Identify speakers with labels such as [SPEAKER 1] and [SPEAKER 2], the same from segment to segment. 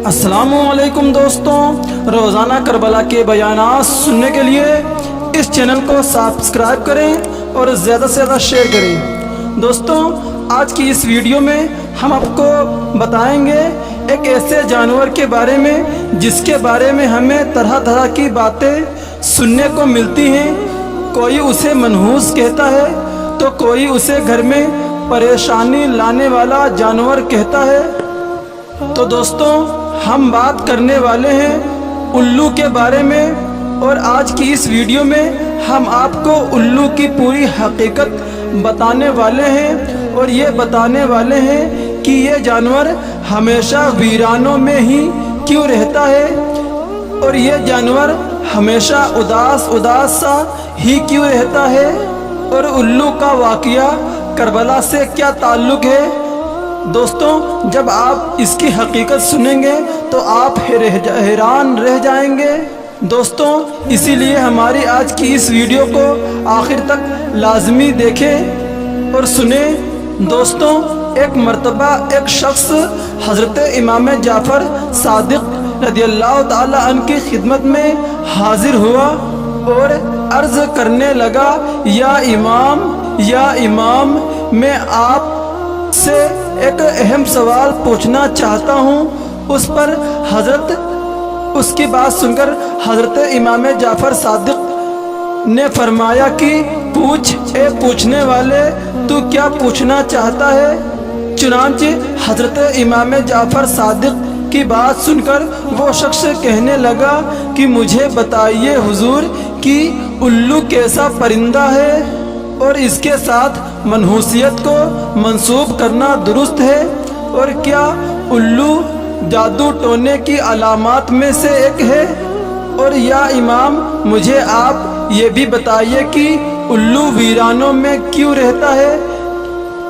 [SPEAKER 1] السلام علیکم دوستوں، روزانہ کربلا کے بیانات سننے کے لیے اس چینل کو سبسکرائب کریں اور زیادہ سے زیادہ شیئر کریں۔ دوستوں، آج کی اس ویڈیو میں ہم آپ کو بتائیں گے ایک ایسے جانور کے بارے میں جس کے بارے میں ہمیں طرح طرح کی باتیں سننے کو ملتی ہیں۔ کوئی اسے منحوس کہتا ہے تو کوئی اسے گھر میں پریشانی لانے والا جانور کہتا ہے۔ تو دوستوں، ہم بات کرنے والے ہیں الو کے بارے میں، اور آج کی اس ویڈیو میں ہم آپ کو الو کی پوری حقیقت بتانے والے ہیں، اور یہ بتانے والے ہیں کہ یہ جانور ہمیشہ ویرانوں میں ہی کیوں رہتا ہے، اور یہ جانور ہمیشہ اداس سا ہی کیوں رہتا ہے، اور الو کا واقعہ کربلا سے کیا تعلق ہے۔ دوستوں، جب آپ اس کی حقیقت سنیں گے تو آپ حیران رہ جائیں گے۔ دوستوں، اسی لیے ہماری آج کی اس ویڈیو کو آخر تک لازمی دیکھیں اور سنیں۔ دوستوں، ایک مرتبہ ایک شخص حضرت امام جعفر صادق رضی اللہ تعالی عنہ کی خدمت میں حاضر ہوا اور عرض کرنے لگا، یا امام، میں آپ سے ایک اہم سوال پوچھنا چاہتا ہوں۔ اس پر اس کی بات سن کر حضرت امام جعفر صادق نے فرمایا کہ پوچھ اے پوچھنے والے، تو کیا پوچھنا چاہتا ہے؟ چنانچہ حضرت امام جعفر صادق کی بات سن کر وہ شخص کہنے لگا کہ مجھے بتائیے حضور کہ الو کیسا پرندہ ہے، اور اس کے ساتھ منحوسیت کو منسوب کرنا درست ہے، اور کیا الو جادو ٹونے کی علامات میں سے ایک ہے؟ اور یا امام، مجھے آپ یہ بھی بتائیے کہ الو ویرانوں میں کیوں رہتا ہے؟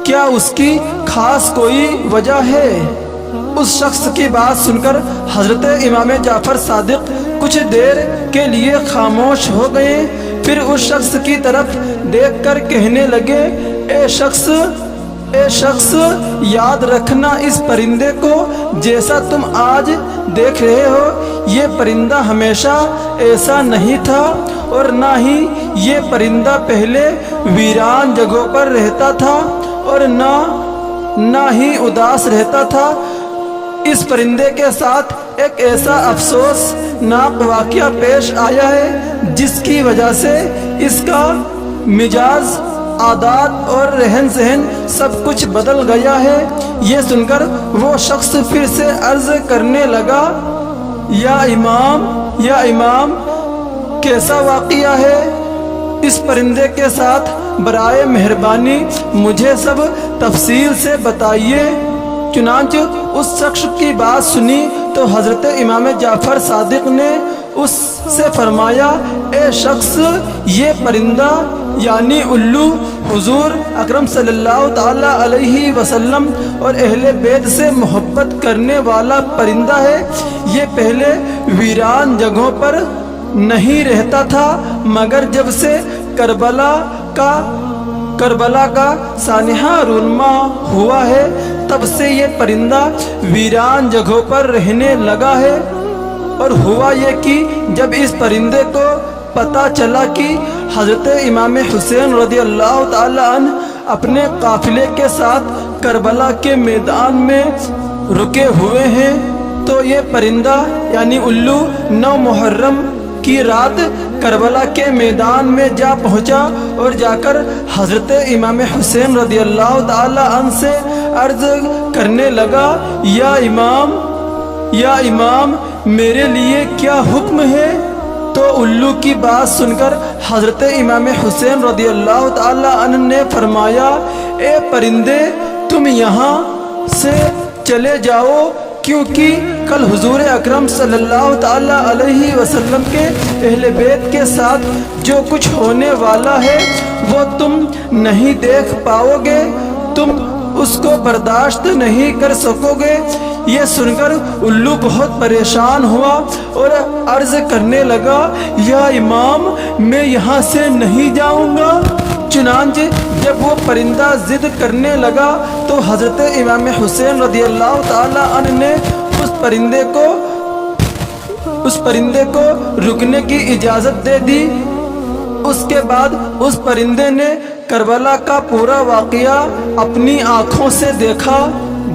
[SPEAKER 1] کیا اس کی خاص کوئی وجہ ہے؟ اس شخص کی بات سن کر حضرت امام جعفر صادق کچھ دیر کے لیے خاموش ہو گئے، پھر اس شخص کی طرف دیکھ کر کہنے لگے، اے شخص یاد رکھنا اس پرندے کو جیسا تم آج دیکھ رہے ہو، یہ پرندہ ہمیشہ ایسا نہیں تھا، اور نہ ہی یہ پرندہ پہلے ویران جگہوں پر رہتا تھا، اور نہ ہی اداس رہتا تھا۔ اس پرندے کے ساتھ ایک ایسا افسوسناک واقعہ پیش آیا ہے جس کی وجہ سے اس کا مزاج، عادات اور رہن سہن سب کچھ بدل گیا ہے۔ یہ سن کر وہ شخص پھر سے عرض کرنے لگا، یا امام، کیسا واقعہ ہے؟ اس پرندے کے ساتھ برائے مہربانی مجھے سب تفصیل سے بتائیے۔ چنانچہ اس شخص کی بات سنی تو حضرت امام جعفر صادق نے اس سے فرمایا، اے شخص، یہ پرندہ یعنی الو حضور اکرم صلی اللہ تعالی علیہ وسلم اور اہل بیت سے محبت کرنے والا پرندہ ہے۔ یہ پہلے ویران جگہوں پر نہیں رہتا تھا، مگر جب سے کربلا کا سانحہ رونما ہوا ہے، تب سے یہ پرندہ ویران جگہوں پر رہنے لگا ہے۔ اور ہوا یہ کہ جب اس پرندے کو پتہ چلا کہ حضرت امام حسین رضی اللہ تعالی عنہ اپنے قافلے کے ساتھ کربلا کے میدان میں رکے ہوئے ہیں، تو یہ پرندہ یعنی الو 9 محرم کی رات کربلا کے میدان میں جا پہنچا، اور جا کر حضرت امام حسین رضی اللہ تعالی عنہ سے عرض کرنے لگا، یا امام، میرے لیے کیا حکم ہے؟ تو الو کی بات سن کر حضرت امام حسین رضی اللہ تعالی عنہ نے فرمایا، اے پرندے، تم یہاں سے چلے جاؤ، کیونکہ کل حضور اکرم صلی اللہ تعالی علیہ وسلم کے اہل بیت کے ساتھ جو کچھ ہونے والا ہے وہ تم نہیں دیکھ پاؤ گے، تم اس کو برداشت نہیں کر سکو گے۔ یہ سن کر الو بہت پریشان ہوا اور عرض کرنے لگا، یا امام، میں یہاں سے نہیں جاؤں گا۔ چنانچہ جب وہ پرندہ ضد کرنے لگا تو حضرت امام حسین رضی اللہ تعالی عنہ نے اس उस परिंदे को रुकने की इजाज़त दे दी। उसके बाद उस परिंदे ने करबला का पूरा वाक़या अपनी आँखों से देखा।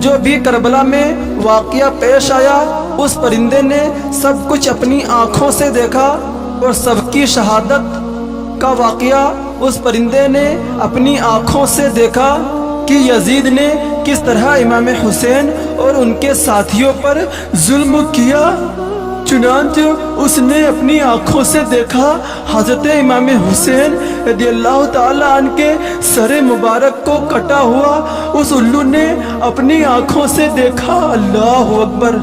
[SPEAKER 1] जो भी करबला में वाक़या पेश आया, उस परिंदे ने सब कुछ अपनी आँखों से देखा और सबकी शहादत का वाक़या उस परिंदे ने अपनी आँखों से देखा कि यजीद ने किस तरह इमाम हुसैन और उनके साथियों पर जुल्म किया। चुनांचे उसने अपनी आँखों से देखा हज़रत इमाम हुसैन रज़ियल्लाहु ताला अन्हु के सर मुबारक को कटा हुआ उस उल्लू ने अपनी आँखों से देखा। अल्लाहु अकबर।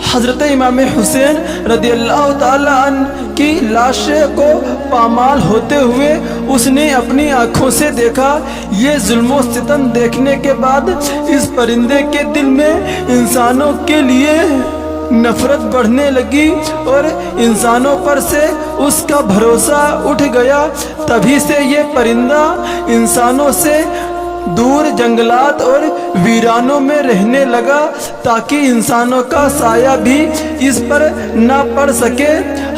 [SPEAKER 1] हज़रत इमाम हुसैन रज़ियल्लाहु ताला अन्हु की लाश को पामाल होते हुए उसने अपनी आँखों से देखा। ये जुल्म व सितम देखने के बाद इस परिंदे के दिल में इंसानों के लिए नफरत बढ़ने लगी और इंसानों पर से उसका भरोसा उठ गया। तभी से ये परिंदा इंसानों से दूर जंगलात और वीरानों में रहने लगा ताकि इंसानों का साया भी इस पर ना पड़ सके।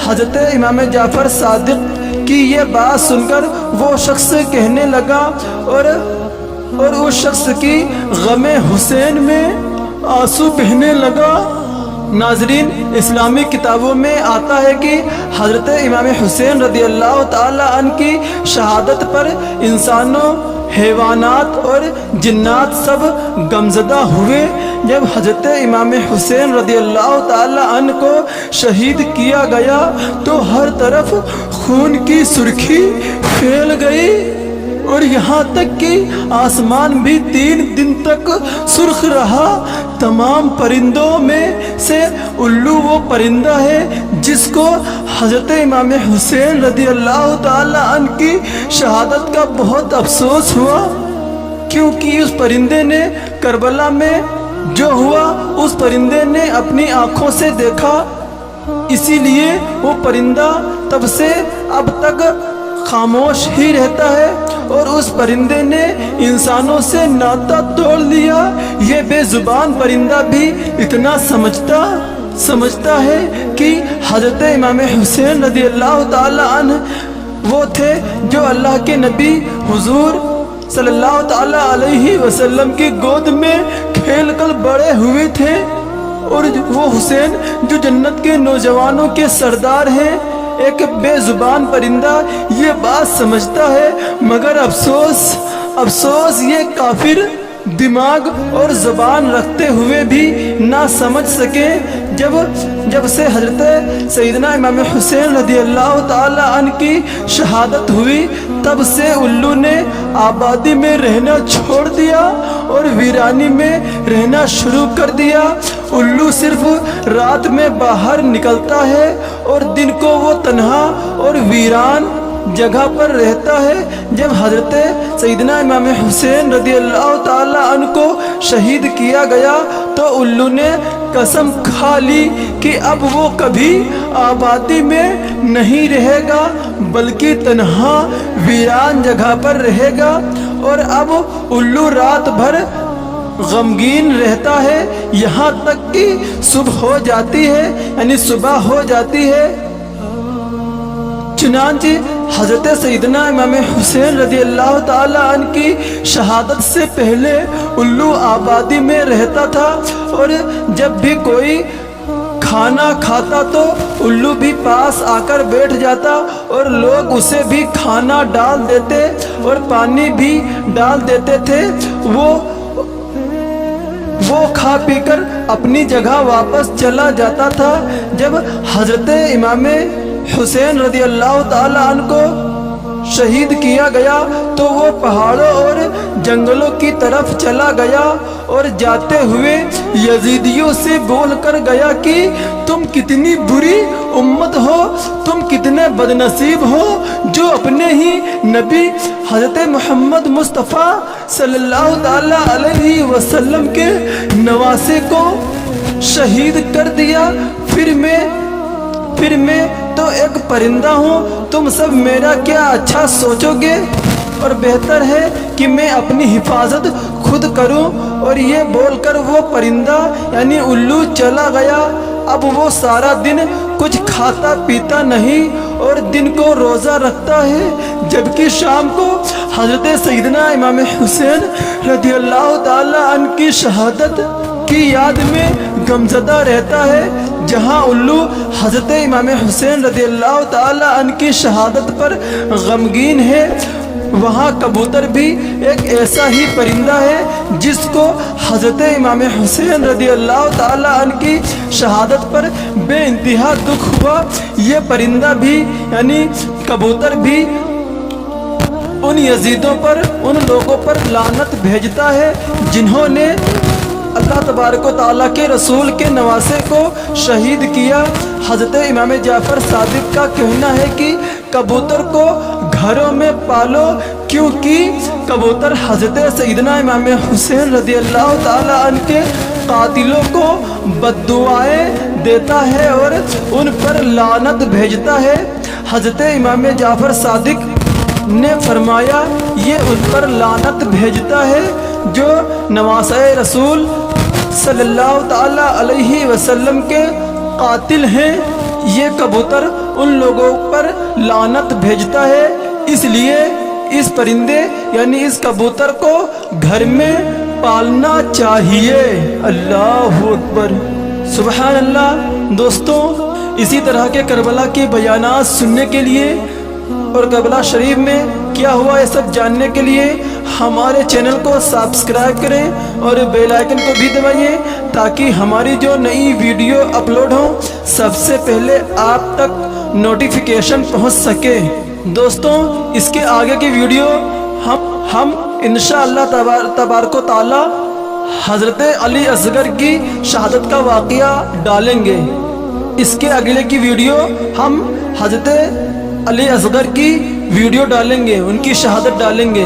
[SPEAKER 1] हज़रत इमाम जाफ़र सादिक की ये बात सुनकर वो शख्स कहने लगा और उस शख्स की गमे हुसैन में आंसू बहने लगा। नाजरीन, इस्लामी किताबों में आता है कि हज़रत इमाम हुसैन रज़ियल्लाहु ताला अन्हु की शहादत पर इंसानों, हैवानात और जिन्नात सब गमज़दा हुए। जब हज़रत इमाम हुसैन रज़ियल्लाहु ताला अन्हु को शहीद किया गया तो हर तरफ खून की सुर्खी फैल गई और यहाँ तक कि आसमान भी 3 दिन तक सुर्ख रहा। तमाम परिंदों में से उल्लू वो परिंदा है जिसको हज़रत इमाम हुसैन रज़ियल्लाहु ताला अन्हु की शहादत का बहुत अफसोस हुआ, क्योंकि उस परिंदे ने करबला में जो हुआ उस परिंदे ने अपनी आँखों से देखा। इसीलिए वो परिंदा तब से अब तक खामोश ही रहता है और उस परिंदे ने इंसानों से नाता तोड़ लिया। ये बेजुबान परिंदा भी इतना समझता है कि हज़रत इमाम हुसैन रज़ियल्लाहु ताला अन्हु वो थे जो अल्लाह के नबी हुजूर सल्लल्लाहु ताला अलैहि वसल्लम की गोद में खेल कर बड़े हुए थे और वो हुसैन जो जन्नत के नौजवानों के सरदार हैं। एक बेजुबान परिंदा ये बात समझता है, मगर अफसोस ये काफिर दिमाग और ज़बान रखते हुए भी ना समझ सके। जब से हज़रत सैयदना इमाम हुसैन रज़ियल्लाहु ताला अन्हु की शहादत हुई तब से उल्लू ने आबादी में रहना छोड़ दिया और वीरानी में रहना शुरू कर दिया। उल्लू सिर्फ रात में बाहर निकलता है और दिन को वो तन्हा और वीरान जगह पर रहता है। जब हज़रत सैयदना इमाम हुसैन रज़ियल्लाहु ताला अन्हु को शहीद किया गया तो उल्लू ने कसम खा ली कि अब वो कभी आबादी में नहीं रहेगा बल्कि तन्हा वीरान जगह पर रहेगा। और अब उल्लू रात भर गमगीन रहता है यहाँ तक कि सुबह हो जाती है, यानी सुबह हो जाती है। चुनांचे हज़रत सैयदना इमाम हुसैन रज़ियल्लाहु ताला अन्हु की शहादत से पहले उल्लू आबादी में रहता था और जब भी कोई खाना खाता तो उल्लू भी पास आकर बैठ जाता और लोग उसे भी खाना डाल देते और पानी भी डाल देते थे। वो खा पीकर अपनी जगह वापस चला जाता था। जब हज़रत इमाम हुसैन रज़ियल्लाहु ताला अन्हु को शहीद किया गया तो वो पहाड़ों और जंगलों की तरफ चला गया और जाते हुए यजीदियों से बोल कर गया कि तुम कितनी बुरी उम्मत हो, तुम कितने बदनसीब हो जो अपने ही नबी हज़रत मोहम्मद मुस्तफ़ा सल्लल्लाहु ताला अलैहि वसल्लम के नवासे को शहीद कर दिया। फिर मैं तो एक परिंदा हूँ, तुम सब मेरा क्या अच्छा सोचोगे और बेहतर है कि मैं अपनी हिफाजत खुद खुद करूं। और ये बोलकर वो परिंदा यानी उल्लू चला गया। अब वो सारा दिन कुछ खाता पीता नहीं और दिन को रोज़ा रखता है, जबकि शाम को हज़रत सैयदना इमाम हुसैन रज़ी अल्लाह ताला अन्हु की शहादत की याद में गमज़दा रहता है। जहाँ उल्लू हज़रत इमाम हुसैन रज़ी अल्लाह ताला अन्हु की शहादत पर गमगीन है, वहाँ कबूतर भी एक ऐसा ही परिंदा है जिसको हज़रत इमाम हुसैन रज़ी अल्लाह ताला अन्हु की शहादत पर बेइंतहा दुख हुआ। ये परिंदा भी यानी कबूतर भी उन यजीदों पर, उन लोगों पर लानत भेजता है जिन्होंने अल्लाह तबारक व तआला के रसूल के नवासे को शहीद किया। हज़रत इमाम जाफ़र सादिक का कहना है कि कबूतर को घरों में पालो, क्योंकि कबूतर हज़रत सैयदना इमाम हुसैन रज़ी अल्लाह ताला अन्हु के कातिलों को बद्दुआएं देता है और उन पर लानत भेजता है। हज़रत इमाम जाफ़र सादिक ने फरमाया, ये उन पर लानत भेजता है जो नवासे रसूल सल्लल्लाहु ताला अलैहि वसल्लम के कातिल हैं। ये कबूतर उन लोगों पर लानत भेजता है, इसलिए इस परिंदे यानी इस कबूतर को घर में पालना चाहिए। अल्लाह अकबर, सुबहान अल्लाह। दोस्तों, इसी तरह के करबला के बयानात सुनने के लिए और करबला शरीफ में क्या हुआ ये सब जानने के लिए हमारे चैनल को सब्सक्राइब करें और बेल आइकन को भी दबाइए, ताकि हमारी जो नई वीडियो अपलोड हो सबसे पहले आप तक नोटिफिकेशन पहुंच सके। दोस्तों, इसके आगे की वीडियो हम इंशाअल्लाह तबारक व तआला हज़रत अली असगर की शहादत का वाक़या डालेंगे। इसके अगले की वीडियो हम हज़रत अली असगर की वीडियो डालेंगे, उनकी शहादत डालेंगे।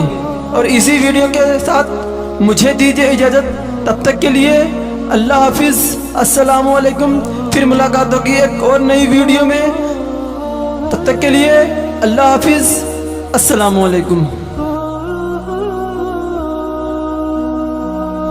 [SPEAKER 1] और इसी वीडियो के साथ मुझे दीजिए इजाज़त, तब तक के लिए अल्लाह हाफिज़, अस्सलामु अलैकुम। फिर मुलाकात होगी एक और नई वीडियो में, तब तक के लिए अल्लाह हाफिज़, अस्सलामु अलैकुम।